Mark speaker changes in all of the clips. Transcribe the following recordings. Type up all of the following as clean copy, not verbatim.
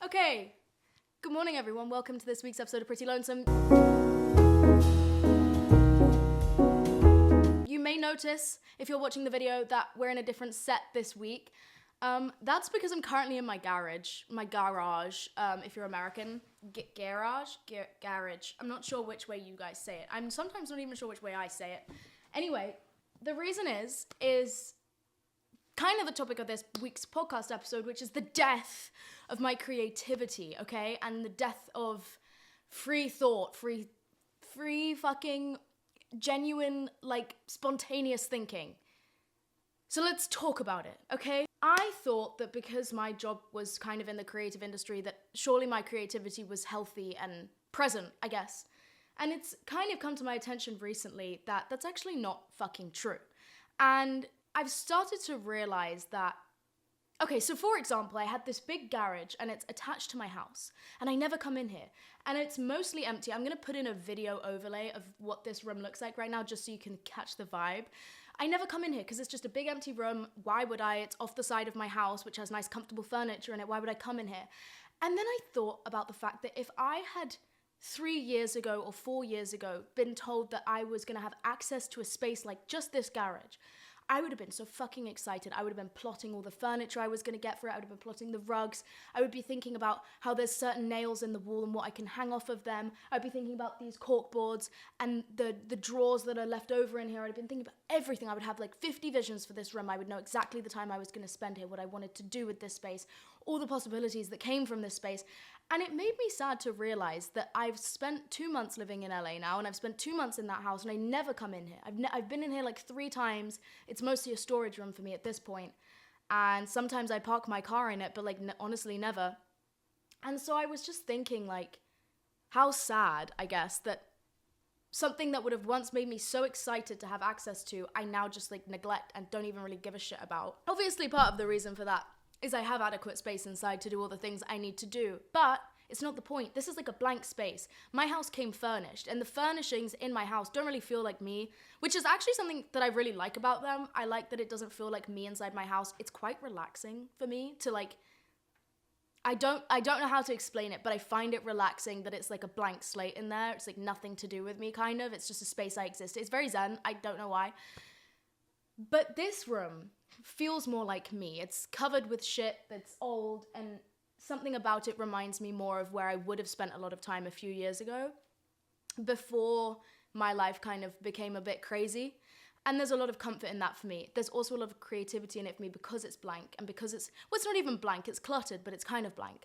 Speaker 1: Okay, good morning everyone. Welcome to this week's episode of Pretty Lonesome. You may notice, if you're watching the video, that we're in a different set this week. That's because I'm currently in my garage, if you're American. Garage. I'm not sure which way you guys say it. I'm sometimes not even sure which way I say it. Anyway, the reason is kind of the topic of this week's podcast episode, which is the death of my creativity, okay? And the death of free thought, free fucking genuine, spontaneous thinking. So let's talk about it, okay? I thought that because my job was kind of in the creative industry, that surely my creativity was healthy and present, I guess. And it's kind of come to my attention recently that that's actually not fucking true. And I've started to realize that, okay, so for example, I had this big garage and it's attached to my house and I never come in here and it's mostly empty. I'm gonna put in a video overlay of what this room looks like right now just so you can catch the vibe. I never come in here because it's just a big empty room. Why would I? It's off the side of my house, which has nice comfortable furniture in it. Why would I come in here? And then I thought about the fact that if I had 3 years ago or 4 years ago been told that I was gonna have access to a space like just this garage, I would have been so fucking excited. I would have been plotting all the furniture I was going to get for it. I would have been plotting the rugs. I would be thinking about how there's certain nails in the wall and what I can hang off of them. I'd be thinking about these cork boards and the drawers that are left over in here. I'd have been thinking about everything. I would have 50 visions for this room. I would know exactly the time I was going to spend here, what I wanted to do with this space, all the possibilities that came from this space. And it made me sad to realize that I've spent 2 months living in LA now, and I've spent 2 months in that house, and I never come in here. I've been in here 3 times. It's mostly a storage room for me at this point. And sometimes I park my car in it, but honestly, never. And so I was just thinking, how sad, I guess, that something that would have once made me so excited to have access to, I now just neglect and don't even really give a shit about. Obviously, part of the reason for that is I have adequate space inside to do all the things I need to do, but it's not the point. This is a blank space. My house came furnished, and the furnishings in my house don't really feel like me, which is actually something that I really like about them. I like that it doesn't feel like me inside my house. It's quite relaxing for me to I don't know how to explain it, but I find it relaxing that it's a blank slate in there. It's nothing to do with me, kind of. It's just a space I exist. It's very zen. I don't know why. But this room feels more like me. It's covered with shit that's old, and something about it reminds me more of where I would have spent a lot of time a few years ago, before my life kind of became a bit crazy. And there's a lot of comfort in that for me. There's also a lot of creativity in it for me because it's blank, and because it's not even blank, it's cluttered, but it's kind of blank.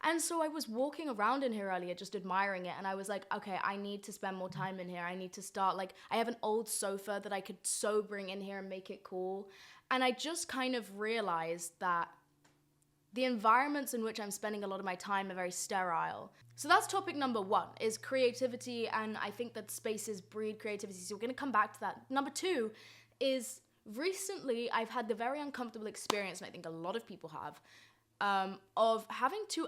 Speaker 1: And so I was walking around in here earlier just admiring it, and I was like, okay, I need to spend more time in here. I need to start, I have an old sofa that I could so bring in here and make it cool. And I just kind of realized that the environments in which I'm spending a lot of my time are very sterile. So that's topic number 1, is creativity, and I think that spaces breed creativity, so we're gonna come back to that. Number 2 is, recently I've had the very uncomfortable experience, and I think a lot of people have, of having to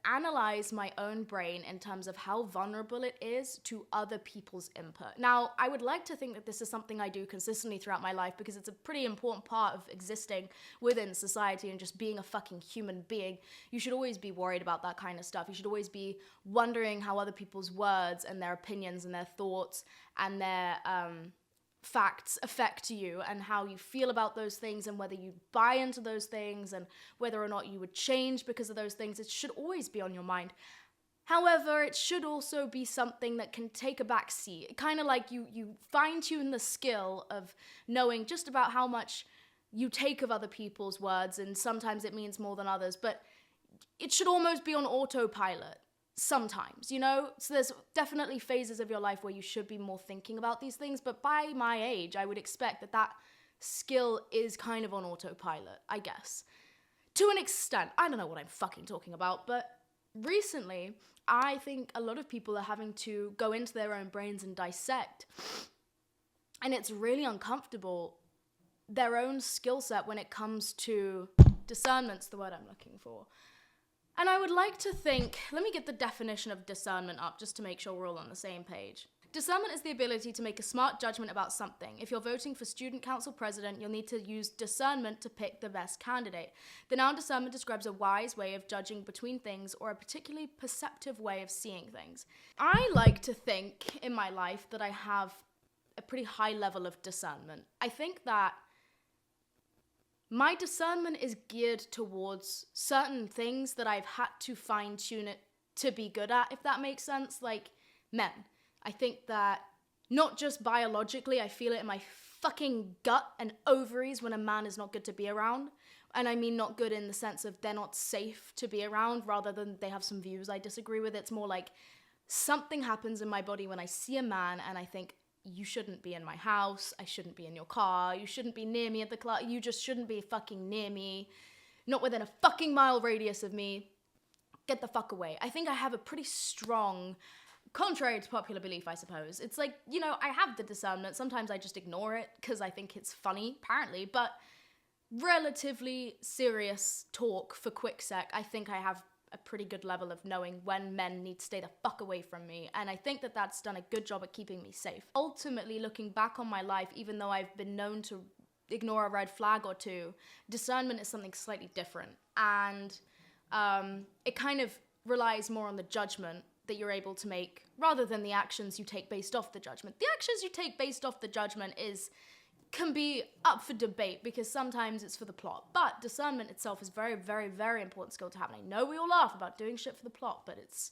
Speaker 1: analyze my own brain in terms of how vulnerable it is to other people's input. Now, I would like to think that this is something I do consistently throughout my life because it's a pretty important part of existing within society and just being a fucking human being. You should always be worried about that kind of stuff. You should always be wondering how other people's words and their opinions and their thoughts and their facts affect you and how you feel about those things and whether you buy into those things and whether or not you would change because of those things. It should always be on your mind. However, it should also be something that can take a back seat. Kind of like you fine-tune the skill of knowing just about how much you take of other people's words, and sometimes it means more than others, but it should almost be on autopilot. Sometimes, so there's definitely phases of your life where you should be more thinking about these things, but by my age, I would expect that skill is kind of on autopilot, I guess. To an extent. I don't know what I'm fucking talking about, but recently, I think a lot of people are having to go into their own brains and dissect, and it's really uncomfortable, their own skill set when it comes to discernment's the word I'm looking for. And I would like to think, let me get the definition of discernment up just to make sure we're all on the same page. Discernment is the ability to make a smart judgment about something. If you're voting for student council president, you'll need to use discernment to pick the best candidate. The noun discernment describes a wise way of judging between things or a particularly perceptive way of seeing things. I like to think in my life that I have a pretty high level of discernment. I think that my discernment is geared towards certain things that I've had to fine tune it to be good at, if that makes sense. Like men. I think that not just biologically, I feel it in my fucking gut and ovaries when a man is not good to be around. And I mean not good in the sense of they're not safe to be around rather than they have some views I disagree with. It's more like something happens in my body when I see a man and I think, you shouldn't be in my house, I shouldn't be in your car, you shouldn't be near me at the club, you just shouldn't be fucking near me, not within a fucking mile radius of me, get the fuck away. I think I have a pretty strong, contrary to popular belief, I suppose. It's like, you know, I have the discernment. Sometimes I just ignore it because I think it's funny, apparently. But relatively serious talk for quick sec, I think I have a pretty good level of knowing when men need to stay the fuck away from me. And I think that that's done a good job at keeping me safe. Ultimately, looking back on my life, even though I've been known to ignore a red flag or two, discernment is something slightly different. And it kind of relies more on the judgment that you're able to make rather than the actions you take based off the judgment. The actions you take based off the judgment can be up for debate because sometimes it's for the plot. But discernment itself is very, very, very important skill to have. And I know we all laugh about doing shit for the plot, but it's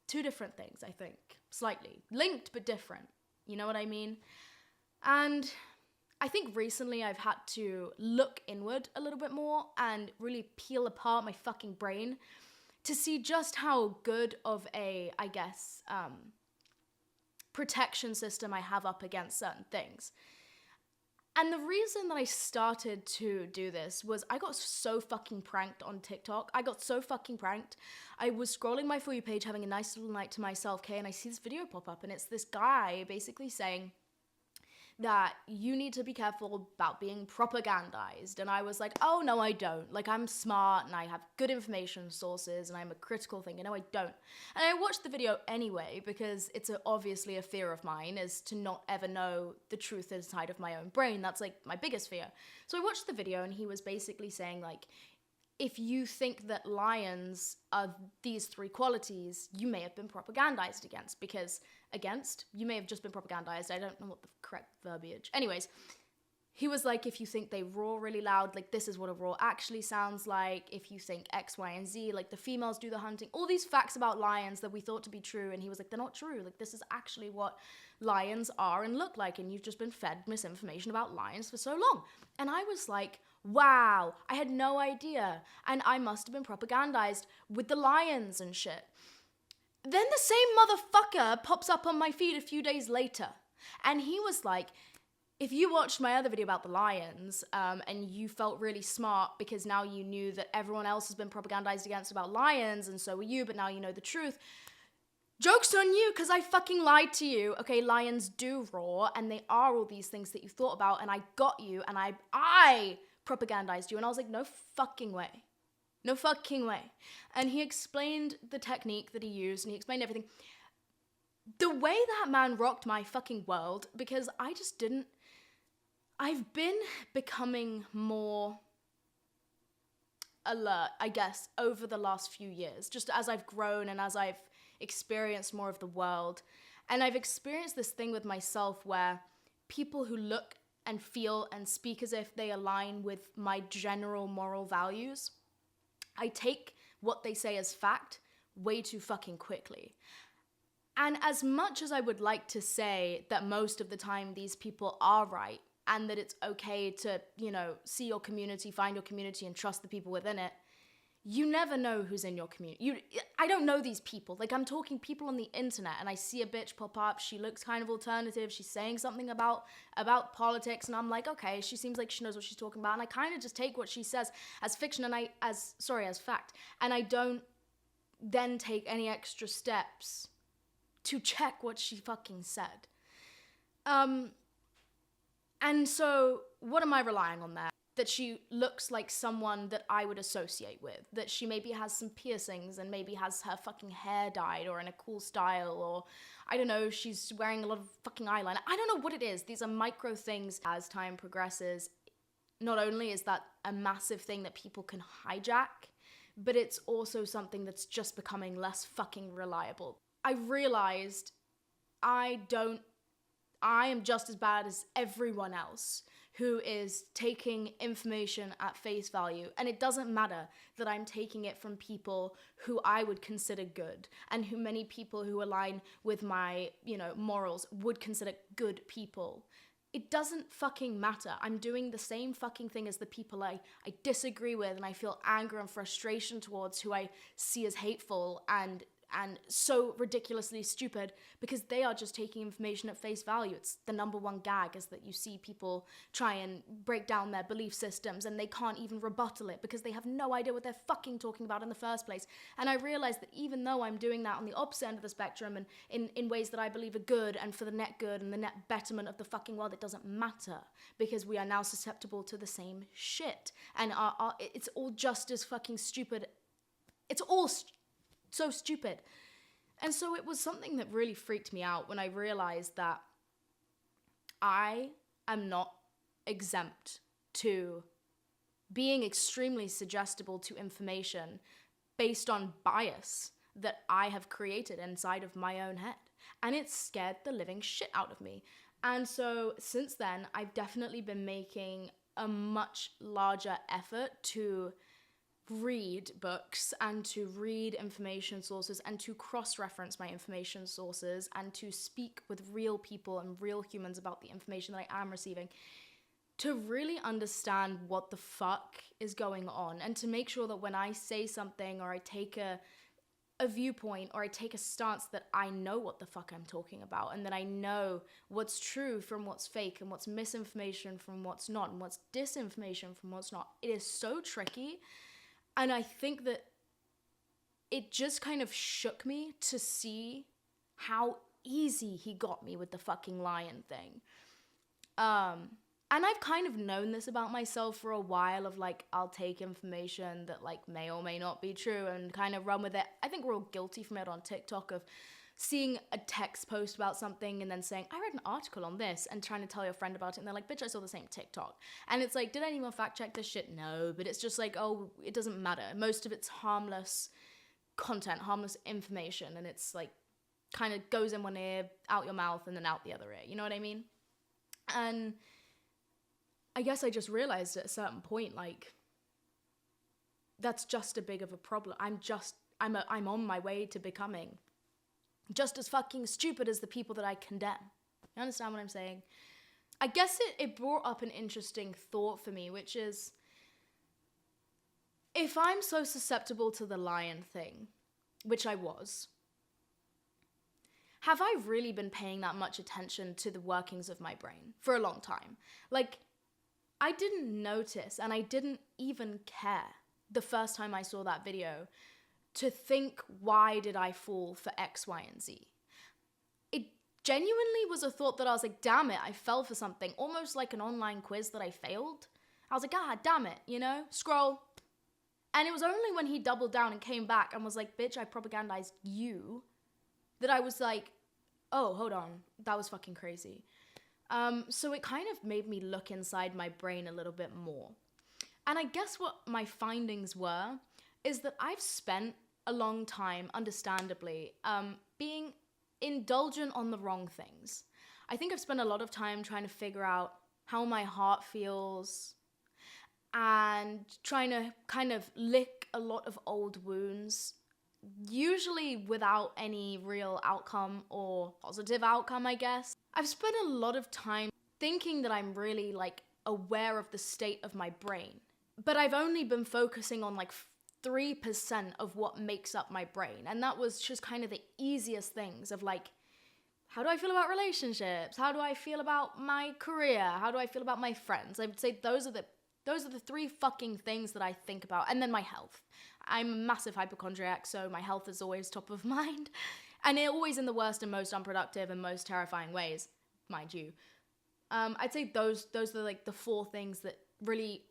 Speaker 1: two different things, I think. Slightly. Linked, but different. You know what I mean? And I think recently I've had to look inward a little bit more and really peel apart my fucking brain to see just how good of a, I guess, protection system I have up against certain things. And the reason that I started to do this was I got so fucking pranked on TikTok. I got so fucking pranked. I was scrolling my For You page having a nice little night to myself, okay, and I see this video pop up and it's this guy basically saying that you need to be careful about being propagandized. And I was like, oh, no, I don't. Like, I'm smart and I have good information sources and I'm a critical thinker. No, I don't. And I watched the video anyway because it's obviously a fear of mine is to not ever know the truth inside of my own brain. That's like my biggest fear. So I watched the video and he was basically saying like, if you think that lions are these three qualities, you may have been propagandized against. You may have just been propagandized. I don't know what the correct verbiage. Anyways, he was like, if you think they roar really loud, like this is what a roar actually sounds like. If you think X, Y, and Z, like the females do the hunting. All these facts about lions that we thought to be true. And he was like, they're not true. Like this is actually what lions are and look like. And you've just been fed misinformation about lions for so long. And I was like, wow, I had no idea. And I must have been propagandized with the lions and shit. Then the same motherfucker pops up on my feed a few days later. And he was like, if you watched my other video about the lions and you felt really smart because now you knew that everyone else has been propagandized against about lions and so were you, but now you know the truth. Joke's on you because I fucking lied to you. Okay, lions do roar and they are all these things that you thought about and I got you and I propagandized you. And I was like, no fucking way. No fucking way. And he explained the technique that he used and he explained everything. The way that man rocked my fucking world, because I just didn't. I've been becoming more alert, I guess, over the last few years, just as I've grown and as I've experienced more of the world. And I've experienced this thing with myself where people who look and feel and speak as if they align with my general moral values, I take what they say as fact way too fucking quickly. And as much as I would like to say that most of the time these people are right and that it's okay to, see your community, find your community and trust the people within it, you never know who's in your community. I don't know these people. Like, I'm talking people on the internet and I see a bitch pop up. She looks kind of alternative. She's saying something about politics and I'm like, okay, she seems like she knows what she's talking about. And I kind of just take what she says as fiction and as fact. And I don't then take any extra steps to check what she fucking said. And so what am I relying on there? that she looks like someone that I would associate with, that she maybe has some piercings and maybe has her fucking hair dyed or in a cool style, or I don't know, she's wearing a lot of fucking eyeliner. I don't know what it is. These are micro things. As time progresses, not only is that a massive thing that people can hijack, but it's also something that's just becoming less fucking reliable. I realized I am just as bad as everyone else who is taking information at face value. And it doesn't matter that I'm taking it from people who I would consider good and who many people who align with my, morals would consider good people. It doesn't fucking matter. I'm doing the same fucking thing as the people I disagree with and I feel anger and frustration towards, who I see as hateful and so ridiculously stupid, because they are just taking information at face value. It's the number one gag, is that you see people try and break down their belief systems and they can't even rebuttal it because they have no idea what they're fucking talking about in the first place. And I realized that even though I'm doing that on the opposite end of the spectrum and in ways that I believe are good and for the net good and the net betterment of the fucking world, it doesn't matter, because we are now susceptible to the same shit. And it's all just as fucking stupid. It's all so stupid. And so it was something that really freaked me out when I realized that I am not exempt to being extremely suggestible to information based on bias that I have created inside of my own head. And it scared the living shit out of me. And so since then, I've definitely been making a much larger effort to read books and to read information sources and to cross-reference my information sources and to speak with real people and real humans about the information that I am receiving, to really understand what the fuck is going on, and to make sure that when I say something or I take a viewpoint or I take a stance, that I know what the fuck I'm talking about, and that I know what's true from what's fake and what's misinformation from what's not and what's disinformation from what's not. It is so tricky. And I think that it just kind of shook me to see how easy he got me with the fucking lion thing. And I've kind of known this about myself for a while, of like, I'll take information that like may or may not be true and kind of run with it. I think we're all guilty from it on TikTok, of seeing a text post about something and then saying, I read an article on this, and trying to tell your friend about it, and they're like, bitch, I saw the same TikTok. And it's like, did anyone fact check this shit? No, but it's just like, oh, it doesn't matter. Most of it's harmless content, harmless information, and it's like kind of goes in one ear, out your mouth, and then out the other ear. You know what I mean? And I guess I just realized at a certain point, like, that's just a big of a problem. I'm on my way to becoming just as fucking stupid as the people that I condemn. You understand what I'm saying? I guess it brought up an interesting thought for me, which is, if I'm so susceptible to the lion thing, which I was, have I really been paying that much attention to the workings of my brain for a long time? Like, I didn't notice, and I didn't even care the first time I saw that video, to think, why did I fall for X, Y, and Z? It genuinely was a thought that I was like, damn it, I fell for something. Almost like an online quiz that I failed. I was like, ah, damn it, scroll. And it was only when he doubled down and came back and was like, bitch, I propagandized you, that I was like, oh, hold on, that was fucking crazy. So it kind of made me look inside my brain a little bit more. And I guess what my findings were is that I've spent a long time, understandably, being indulgent on the wrong things. I think I've spent a lot of time trying to figure out how my heart feels and trying to kind of lick a lot of old wounds, usually without any real outcome or positive outcome, I guess. I've spent a lot of time thinking that I'm really like aware of the state of my brain, but I've only been focusing on like 3% of what makes up my brain. And that was just kind of the easiest things of like, how do I feel about relationships? How do I feel about my career? How do I feel about my friends? I would say those are the 3 fucking things that I think about. And then my health. I'm a massive hypochondriac, so my health is always top of mind. And it always in the worst and most unproductive and most terrifying ways, mind you. I'd say those are like the 4 things that really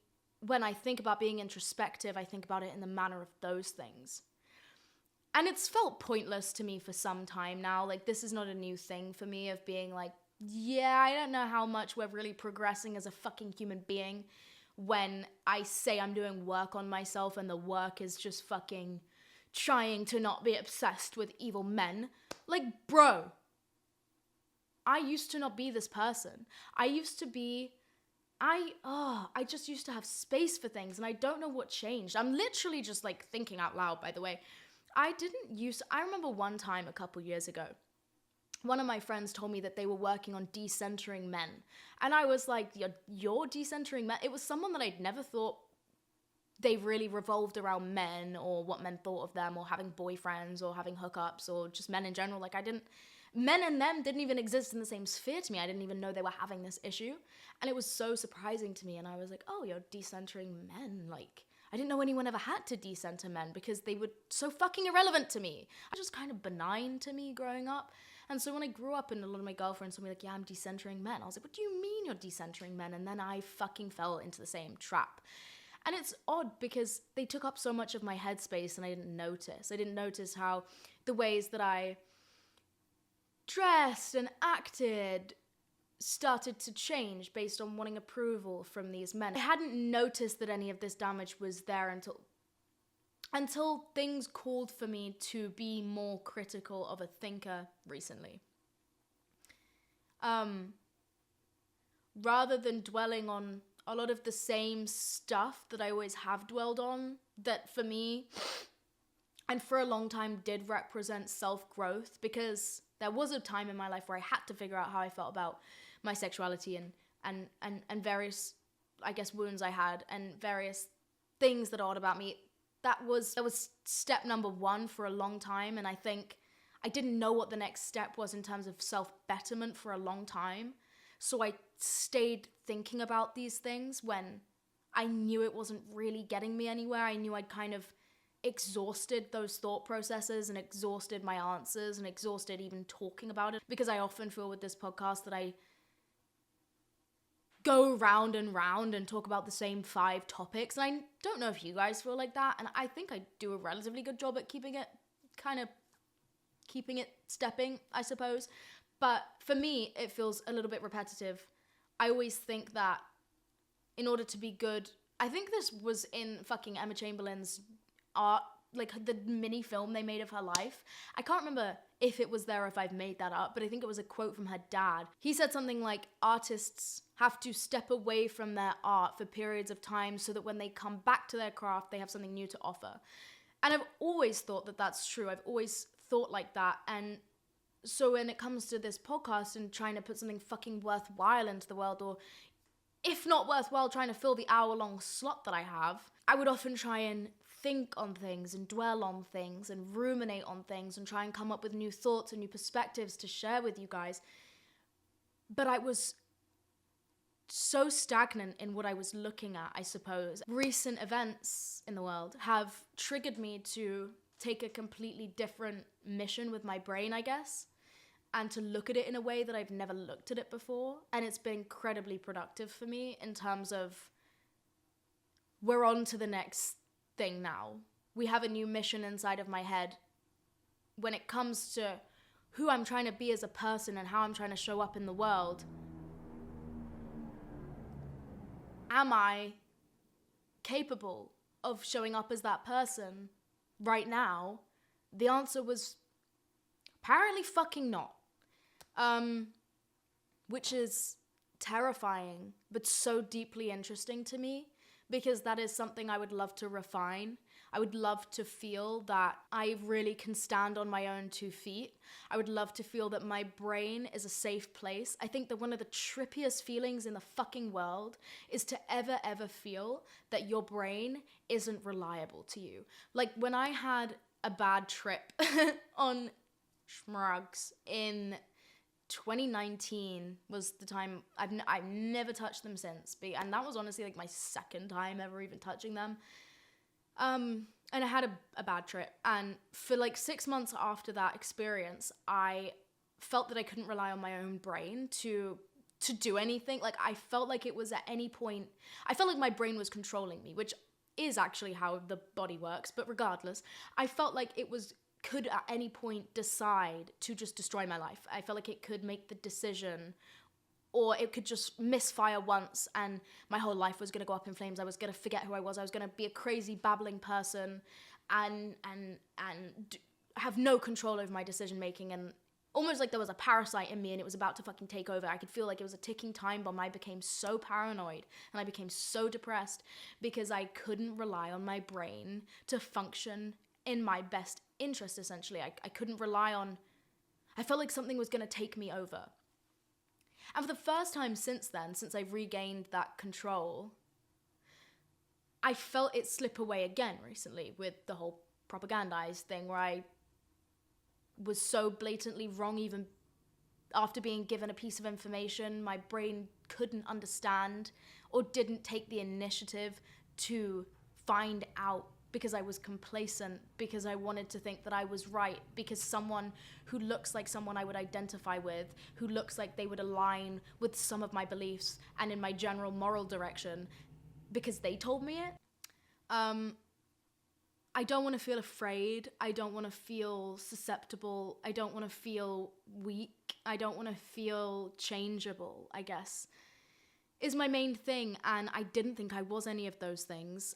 Speaker 1: when I think about being introspective, I think about it in the manner of those things. And it's felt pointless to me for some time now. Like, this is not a new thing for me of being like, yeah, I don't know how much we're really progressing as a fucking human being when I say I'm doing work on myself and the work is just fucking trying to not be obsessed with evil men. Like, bro, I used to not be this person. I just used to have space for things, and I don't know what changed. I'm literally just like thinking out loud, by the way. I remember one time a couple years ago, one of my friends told me that they were working on decentering men. And I was like, you're decentering men? It was someone that I'd never thought they really revolved around men or what men thought of them or having boyfriends or having hookups or just men in general. Like, men and them didn't even exist in the same sphere to me. I didn't even know they were having this issue. And it was so surprising to me. And I was like, oh, you're decentering men. Like, I didn't know anyone ever had to decenter men because they were so fucking irrelevant to me. I was just kind of benign to me growing up. And so when I grew up and a lot of my girlfriends told me like, yeah, I'm decentering men. I was like, what do you mean you're decentering men? And then I fucking fell into the same trap. And it's odd because they took up so much of my headspace and I didn't notice. I didn't notice how the ways that I dressed and acted started to change based on wanting approval from these men. I hadn't noticed that any of this damage was there until things called for me to be more critical of a thinker recently. Rather than dwelling on a lot of the same stuff that I always have dwelled on, that for me, and for a long time did represent self-growth, because there was a time in my life where I had to figure out how I felt about my sexuality and various, I guess, wounds I had and various things that are odd about me. That was step number one for a long time, and I think I didn't know what the next step was in terms of self-betterment for a long time. So I stayed thinking about these things when I knew it wasn't really getting me anywhere. I knew I'd kind of exhausted those thought processes and exhausted my answers and exhausted even talking about it, because I often feel with this podcast that I go round and round and talk about the same 5 topics. And I don't know if you guys feel like that. And I think I do a relatively good job at keeping it stepping, I suppose. But for me, it feels a little bit repetitive. I always think that in order to be good, I think this was in fucking Emma Chamberlain's art, like the mini film they made of her life. I can't remember if it was there or if I've made that up, but I think it was a quote from her dad. He said something like, artists have to step away from their art for periods of time so that when they come back to their craft, they have something new to offer. And I've always thought that that's true. I've always thought like that. And so when it comes to this podcast and trying to put something fucking worthwhile into the world, or if not worthwhile, trying to fill the hour-long slot that I have, I would often try and think on things and dwell on things and ruminate on things and try and come up with new thoughts and new perspectives to share with you guys. But I was so stagnant in what I was looking at, I suppose. Recent events in the world have triggered me to take a completely different mission with my brain, I guess, and to look at it in a way that I've never looked at it before. And it's been incredibly productive for me in terms of, we're on to the next thing now. We have a new mission inside of my head when it comes to who I'm trying to be as a person and how I'm trying to show up in the world. Am I capable of showing up as that person right now? The answer was apparently fucking not. Which is terrifying, but so deeply interesting to me, because that is something I would love to refine. I would love to feel that I really can stand on my own 2 feet. I would love to feel that my brain is a safe place. I think that one of the trippiest feelings in the fucking world is to ever feel that your brain isn't reliable to you. Like when I had a bad trip on Schmrugs in 2019 was the time. I've never touched them since, and that was honestly like my second time ever even touching them. And I had a bad trip, and for like 6 months after that experience, I felt that I couldn't rely on my own brain to to do anything. Like, I felt like it was at any point, I felt like my brain was controlling me, which is actually how the body works. But regardless, I felt like could at any point decide to just destroy my life. I felt like it could make the decision, or it could just misfire once and my whole life was going to go up in flames. I was going to forget who I was. I was going to be a crazy babbling person and have no control over my decision making, and almost like there was a parasite in me and it was about to fucking take over. I could feel like it was a ticking time bomb. I became so paranoid and I became so depressed because I couldn't rely on my brain to function in my best interest, essentially. I couldn't rely on... I felt like something was going to take me over. And for the first time since then, since I've regained that control, I felt it slip away again recently with the whole propagandized thing, where I was so blatantly wrong even after being given a piece of information my brain couldn't understand or didn't take the initiative to find out, because I was complacent, because I wanted to think that I was right, because someone who looks like someone I would identify with, who looks like they would align with some of my beliefs and in my general moral direction, because they told me it. I don't want to feel afraid. I don't want to feel susceptible. I don't want to feel weak. I don't want to feel changeable, I guess, is my main thing. And I didn't think I was any of those things.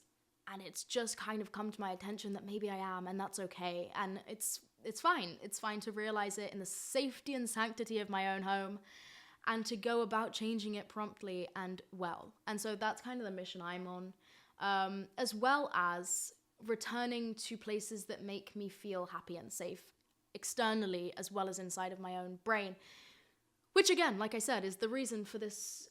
Speaker 1: And it's just kind of come to my attention that maybe I am, and that's okay. And it's fine. It's fine to realize it in the safety and sanctity of my own home and to go about changing it promptly and well. And so that's kind of the mission I'm on, as well as returning to places that make me feel happy and safe externally as well as inside of my own brain, which again, like I said, is the reason for this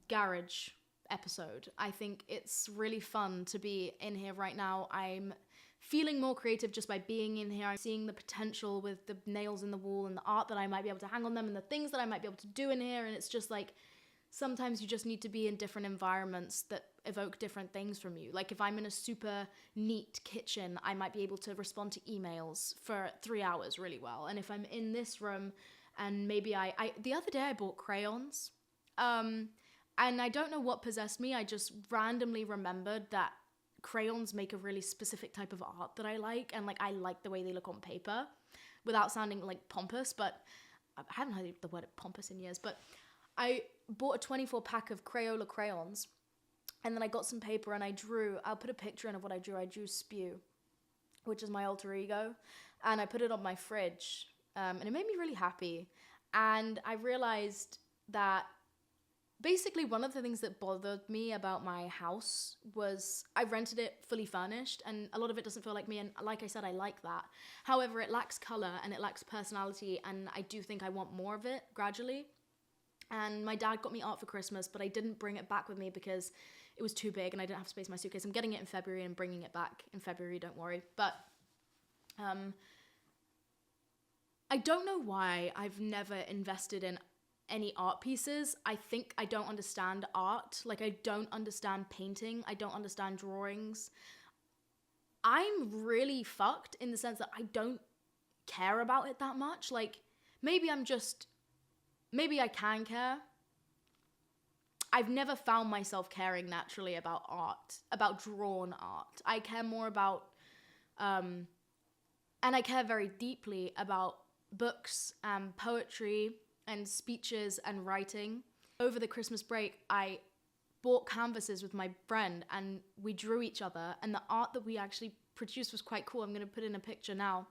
Speaker 1: garage episode. I think it's really fun to be in here right now. I'm feeling more creative just by being in here. I'm seeing the potential with the nails in the wall and the art that I might be able to hang on them and the things that I might be able to do in here. And it's just like, sometimes you just need to be in different environments that evoke different things from you. Like if I'm in a super neat kitchen, I might be able to respond to emails for 3 hours really well. And if I'm in this room and maybe I the other day I bought crayons, and I don't know what possessed me. I just randomly remembered that crayons make a really specific type of art that I like. And like, I like the way they look on paper without sounding like pompous, but I haven't heard the word pompous in years, but I bought a 24 pack of Crayola crayons, and then I got some paper and I drew. I'll put a picture in of what I drew. I drew Spew, which is my alter ego, and I put it on my fridge, and it made me really happy. And I realized that basically one of the things that bothered me about my house was I rented it fully furnished, and a lot of it doesn't feel like me, and like I said, I like that. However, it lacks color and it lacks personality, and I do think I want more of it gradually. And my dad got me art for Christmas, but I didn't bring it back with me because it was too big and I didn't have space in my suitcase. I'm getting it in February and bringing it back in February, don't worry. But I don't know why I've never invested in any art pieces. I think I don't understand art. Like, I don't understand painting. I don't understand drawings. I'm really fucked in the sense that I don't care about it that much. Like, maybe I can care. I've never found myself caring naturally about art, about drawn art. I care more about, and I care very deeply about books and poetry and speeches and writing. Over the Christmas break, I bought canvases with my friend and we drew each other, and the art that we actually produced was quite cool. I'm going to put in a picture now.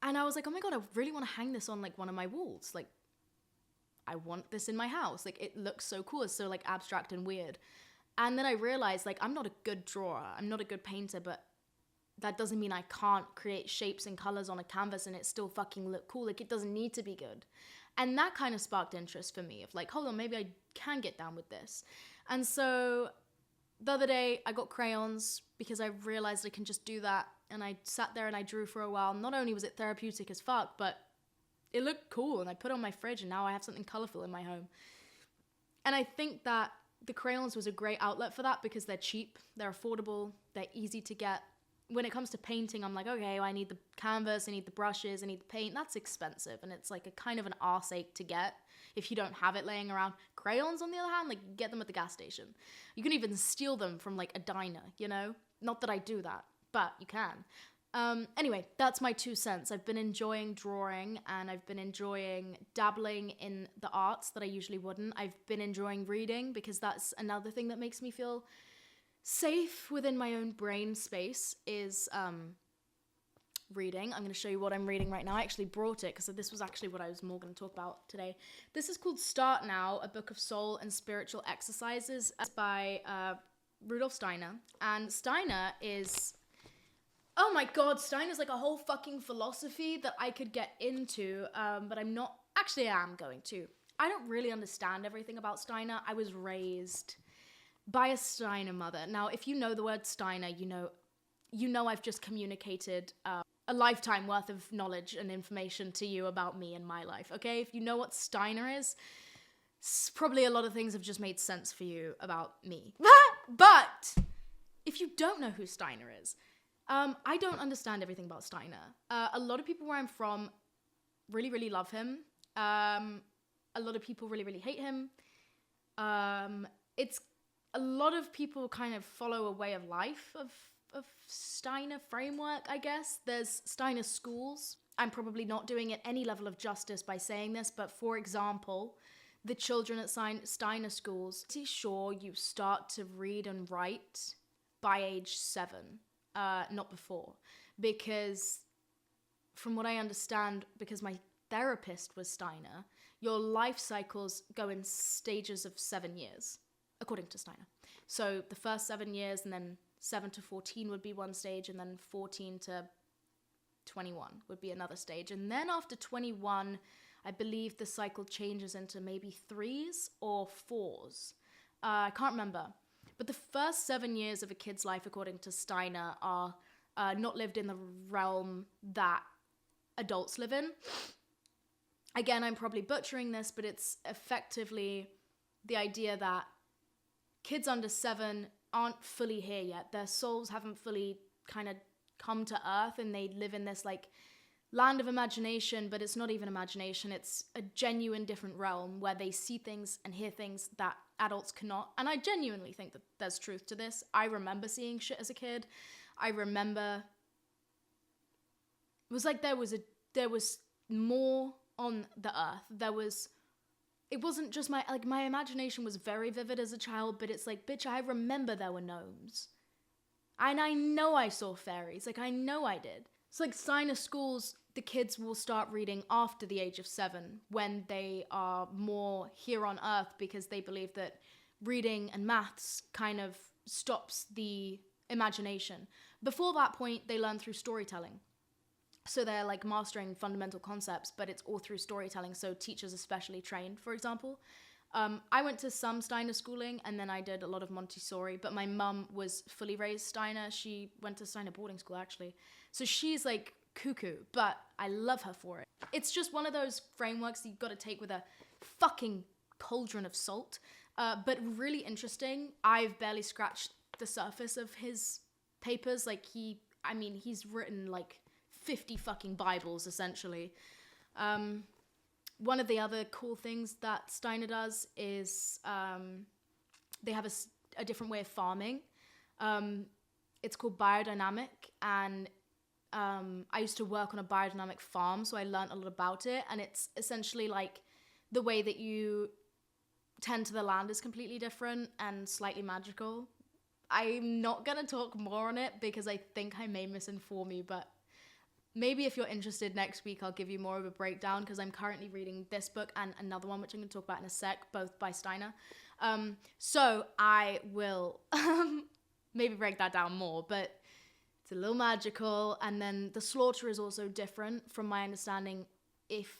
Speaker 1: And I was like, oh my God, I really want to hang this on like one of my walls. Like, I want this in my house. Like, it looks so cool. It's so like abstract and weird. And then I realized, like, I'm not a good drawer. I'm not a good painter, but that doesn't mean I can't create shapes and colors on a canvas and it still fucking look cool. Like, it doesn't need to be good. And that kind of sparked interest for me of like, hold on, maybe I can get down with this. And so the other day I got crayons because I realized I can just do that. And I sat there and I drew for a while. Not only was it therapeutic as fuck, but it looked cool, and I put it on my fridge, and now I have something colorful in my home. And I think that the crayons was a great outlet for that because they're cheap, they're affordable, they're easy to get, when it comes to painting, I'm like, okay, well, I need the canvas, I need the brushes, I need the paint. That's expensive, and it's like a kind of an arse ache to get if you don't have it laying around. Crayons, on the other hand, like, get them at the gas station. You can even steal them from like a diner, you know? Not that I do that, but you can. Anyway, that's my 2 cents. I've been enjoying drawing, and I've been enjoying dabbling in the arts that I usually wouldn't. I've been enjoying reading, because that's another thing that makes me feel safe within my own brain space, is reading. I'm going to show you what I'm reading right now. I actually brought it because this was actually what I was more going to talk about today. This is called Start Now, A Book of Soul and Spiritual Exercises. It's by Rudolf Steiner. And Steiner is... Oh my god, Steiner's like a whole fucking philosophy that I could get into, but I'm not... Actually, I am going to. I don't really understand everything about Steiner. I was raised by a Steiner mother. Now, if you know the word Steiner, you know I've just communicated a lifetime worth of knowledge and information to you about me and my life, okay? If you know what Steiner is, probably a lot of things have just made sense for you about me. But if you don't know who Steiner is, I don't understand everything about Steiner. A lot of people where I'm from really, really love him. A lot of people really, really hate him. It's a lot of people kind of follow a way of life of Steiner framework, I guess. There's Steiner schools. I'm probably not doing it any level of justice by saying this, but for example, the children at Steiner schools, pretty sure you start to read and write by age 7. Not before, because from what I understand, because my therapist was Steiner, your life cycles go in stages of 7 years, according to Steiner. So the first 7 years, and then 7 to 14 would be one stage, and then 14 to 21 would be another stage. And then after 21, I believe the cycle changes into maybe 3s or 4s. I can't remember. But the first 7 years of a kid's life, according to Steiner, are not lived in the realm that adults live in. Again, I'm probably butchering this, but it's effectively the idea that kids under 7 aren't fully here yet. Their souls haven't fully kind of come to earth, and they live in this like land of imagination, but it's not even imagination. It's a genuine different realm where they see things and hear things that adults cannot. And I genuinely think that there's truth to this. I remember seeing shit as a kid. I remember it was like there was more on the earth. It wasn't just my imagination was very vivid as a child, but it's like, bitch, I remember there were gnomes. And I know I saw fairies. Like, I know I did. It's like Steiner schools, the kids will start reading after the age of 7 when they are more here on earth, because they believe that reading and maths kind of stops the imagination. Before that point, they learn through storytelling. So they're like mastering fundamental concepts, but it's all through storytelling. So teachers especially trained, for example. I went to some Steiner schooling, and then I did a lot of Montessori, but my mum was fully raised Steiner. She went to Steiner boarding school, actually. So she's like cuckoo, but I love her for it. It's just one of those frameworks that you've got to take with a fucking cauldron of salt, but really interesting. I've barely scratched the surface of his papers. Like, he's written like 50 fucking Bibles, essentially. One of the other cool things that Steiner does is they have a different way of farming. It's called biodynamic, and I used to work on a biodynamic farm, so I learned a lot about it, and it's essentially like the way that you tend to the land is completely different and slightly magical. I'm not going to talk more on it because I think I may misinform you, but maybe if you're interested, next week I'll give you more of a breakdown, because I'm currently reading this book and another one, which I'm going to talk about in a sec, both by Steiner. So I will maybe break that down more, but it's a little magical. And then the slaughter is also different from my understanding. If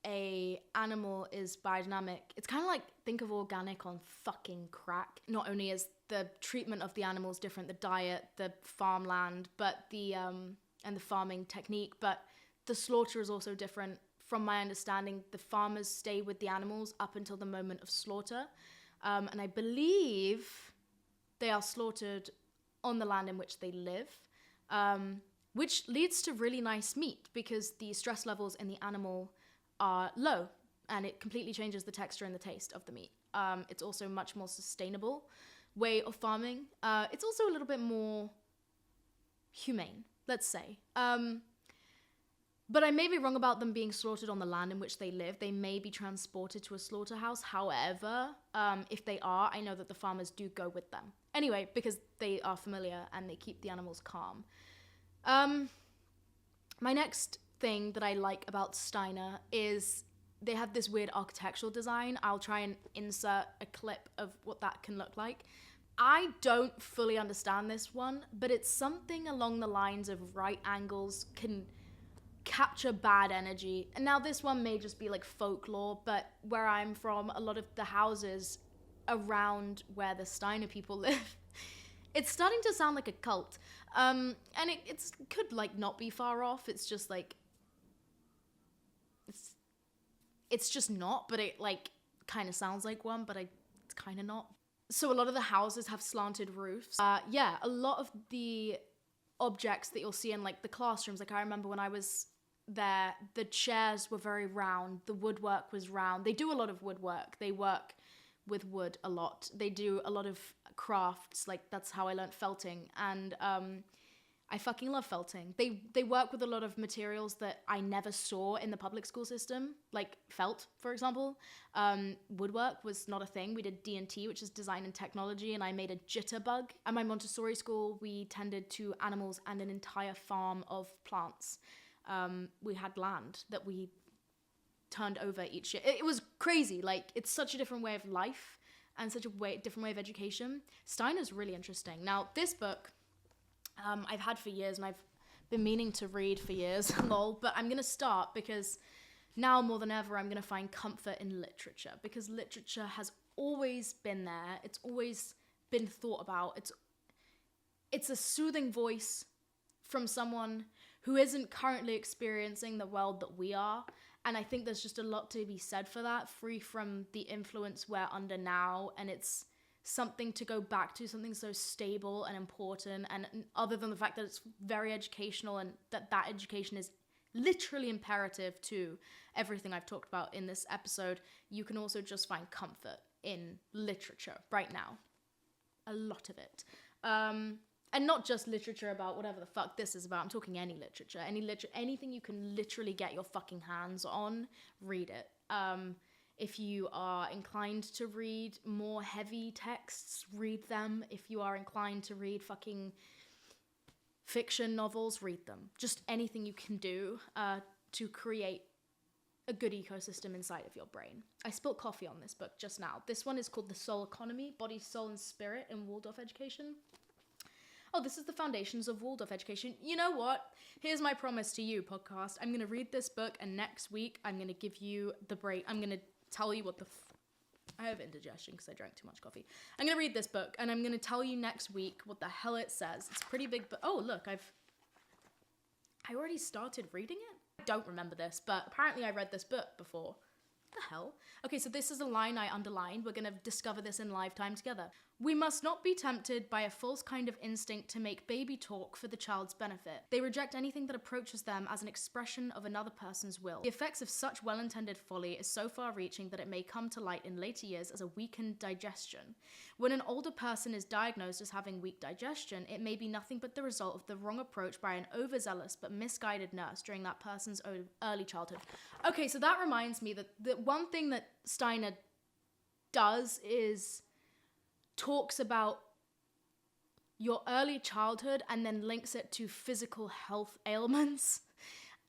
Speaker 1: a animal is biodynamic, it's kind of like, think of organic on fucking crack. Not only is the treatment of the animals different, the diet, the farmland, but and the farming technique, but the slaughter is also different. From my understanding, the farmers stay with the animals up until the moment of slaughter, and I believe they are slaughtered on the land in which they live. which leads to really nice meat because the stress levels in the animal are low, and it completely changes the texture and the taste of the meat. It's also a much more sustainable way of farming. It's also a little bit more humane, let's say. But I may be wrong about them being slaughtered on the land in which they live. They may be transported to a slaughterhouse. However, if they are, I know that the farmers do go with them. Anyway, because they are familiar and they keep the animals calm. My next thing that I like about Steiner is they have this weird architectural design. I'll try and insert a clip of what that can look like. I don't fully understand this one, but it's something along the lines of right angles can capture bad energy. And now this one may just be like folklore, but where I'm from, a lot of the houses around where the Steiner people live, it's starting to sound like a cult. And it could like not be far off. It's just like, it's just not, but it like kind of sounds like one, but it's kind of not. So a lot of the houses have slanted roofs. Yeah, a lot of the objects that you'll see in like the classrooms, like I remember when I was there, the chairs were very round, the woodwork was round. They do a lot of woodwork. They work with wood a lot. They do a lot of crafts, like that's how I learned felting, and I fucking love felting. They work with a lot of materials that I never saw in the public school system, like felt, for example. Woodwork was not a thing. We did D&T, which is design and technology, and I made a jitterbug. At my Montessori school, we tended to animals and an entire farm of plants. We had land that we turned over each year. It was crazy. Like, it's such a different way of life and such a different way of education. Steiner's really interesting. Now, this book, I've had for years, and I've been meaning to read for years, lol, but I'm going to start because now more than ever, I'm going to find comfort in literature, because literature has always been there. It's always been thought about. It's a soothing voice from someone who isn't currently experiencing the world that we are. And I think there's just a lot to be said for that, free from the influence we're under now. And it's something to go back to, something so stable and important. And other than the fact that it's very educational and that education is literally imperative to everything I've talked about in this episode, you can also just find comfort in literature right now. A lot of it. And not just literature about whatever the fuck this is about. I'm talking any literature. Anything you can literally get your fucking hands on, read it. If you are inclined to read more heavy texts, read them. If you are inclined to read fucking fiction novels, read them. Just anything you can do to create a good ecosystem inside of your brain. I spilled coffee on this book just now. This one is called The Soul Economy, Body, Soul, and Spirit in Waldorf Education. Oh, this is the foundations of Waldorf education. You know what? Here's my promise to you, podcast. I'm going to read this book, and next week, I'm going to give you the break. I'm going to tell you what I have indigestion because I drank too much coffee. I'm going to read this book, and I'm going to tell you next week what the hell it says. It's pretty big, but oh, look, I already started reading it? I don't remember this, but apparently I read this book before. What the hell? Okay, so this is a line I underlined. We're going to discover this in live time together. We must not be tempted by a false kind of instinct to make baby talk for the child's benefit. They reject anything that approaches them as an expression of another person's will. The effects of such well-intended folly is so far-reaching that it may come to light in later years as a weakened digestion. When an older person is diagnosed as having weak digestion, it may be nothing but the result of the wrong approach by an overzealous but misguided nurse during that person's early childhood. Okay, so that reminds me that the one thing that Steiner does is talks about your early childhood and then links it to physical health ailments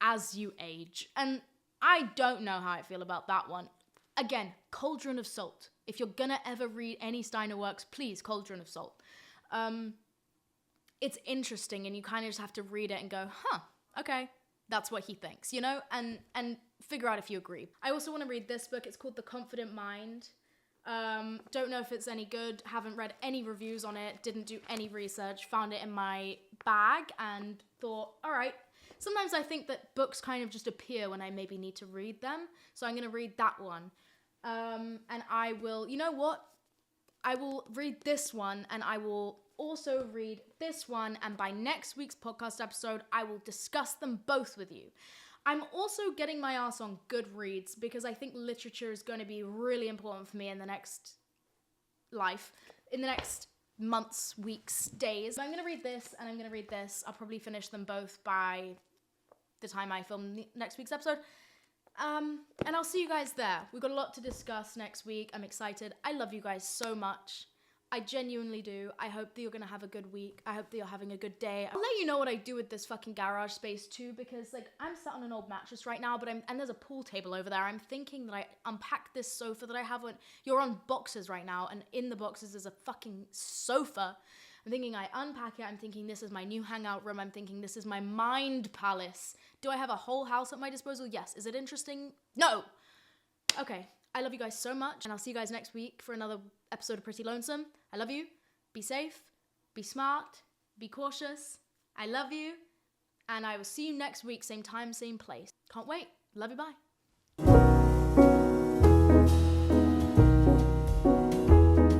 Speaker 1: as you age. And I don't know how I feel about that one. Again, cauldron of salt. If you're gonna ever read any Steiner works, please, cauldron of salt. It's interesting, and you kind of just have to read it and go, huh, okay, that's what he thinks, you know? And figure out if you agree. I also want to read this book. It's called The Confident Mind. Don't know if it's any good, haven't read any reviews on it, didn't do any research, found it in my bag and thought, all right. Sometimes I think that books kind of just appear when I maybe need to read them. So I'm going to read that one. And I will, you know what? I will read this one and I will also read this one, and by next week's podcast episode, I will discuss them both with you. I'm also getting my ass on Goodreads because I think literature is going to be really important for me in the next months, weeks, days. I'm going to read this and I'm going to read this. I'll probably finish them both by the time I film next week's episode. And I'll see you guys there. We've got a lot to discuss next week. I'm excited. I love you guys so much. I genuinely do. I hope that you're gonna have a good week. I hope that you're having a good day. I'll let you know what I do with this fucking garage space too, because like I'm sat on an old mattress right now, and there's a pool table over there. I'm thinking that I unpack this sofa that I have. You're on boxes right now, and in the boxes is a fucking sofa. I'm thinking I unpack it. I'm thinking this is my new hangout room. I'm thinking this is my mind palace. Do I have a whole house at my disposal? Yes. Is it interesting? No. Okay. I love you guys so much, and I'll see you guys next week for another episode of Pretty Lonesome. I love you. Be safe. Be smart. Be cautious. I love you. And I will see you next week, same time, same place. Can't wait. Love you. Bye.